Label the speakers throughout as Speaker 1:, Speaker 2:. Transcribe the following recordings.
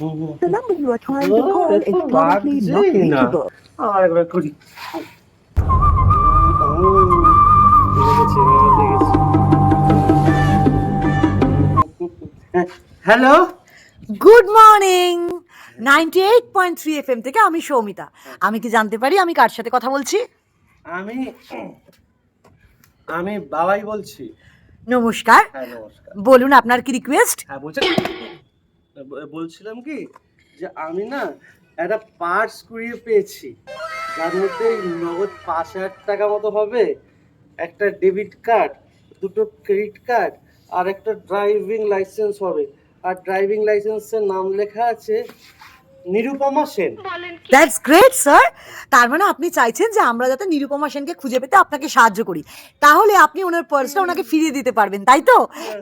Speaker 1: The number you are trying to call is currently not reachable.
Speaker 2: আরেকবার করি। Hello,
Speaker 3: good morning 98.3 FM থেকে আমি সৌমিতা। আমি কি জানতে পারি আমি কার সাথে কথা বলছি?
Speaker 2: আমি আমি বাবাই বলছি।
Speaker 3: নমস্কার,
Speaker 2: হ্যাঁ নমস্কার।
Speaker 3: বলুন আপনার কি রিকোয়েস্ট?
Speaker 2: হ্যাঁ বলছিলাম কি যে আমি না একটা পার্স কুড়িয়ে পেয়েছি, যার মধ্যে নগদ 5,000 টাকা মতো হবে, একটা ডেবিট কার্ড, দুটো ক্রেডিট কার্ড আর একটা ড্রাইভিং লাইসেন্স হবে। আর ড্রাইভিং লাইসেন্সের নাম লেখা আছে Nirupama Sen.
Speaker 3: That's great sir. তার মানে আপনি চাইছেন যে আমরা যাতে নিরুপমা সেনকে খুঁজে পেতে আপনাকে সাহায্য করি, তাহলে আপনি ওনার পার্সটা ওনাকে ফিরিয়ে দিতে পারবেন, তাই তো?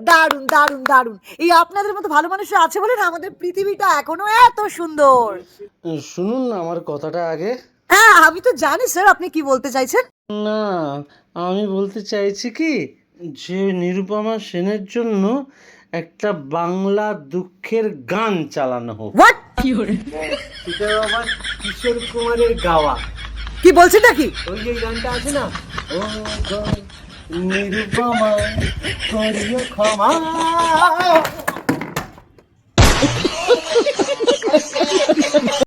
Speaker 3: দারুণ দারুণ দারুণ। এই আপনাদের মতো ভালো মানুষ আছে বলে না আমাদের পৃথিবীটা এখনো এত সুন্দর।
Speaker 2: শুনুন না আমার কথাটা আগে।
Speaker 3: হ্যাঁ, আমি তো জানি স্যার আপনি কি বলতে চাইছেন।
Speaker 2: না, আমি বলতে চাইছি কি যে নিরুপমা সেনের জন্য একটা বাংলা দুঃখের গান চালানো হোক।
Speaker 3: হোয়াট?
Speaker 2: সেটা আবার কিশোর কুমারের গাওয়া।
Speaker 3: কি বলছেন নাকি?
Speaker 2: ওই যে গানটা আছে না, ও গো নিরুপমা করিও ক্ষমা।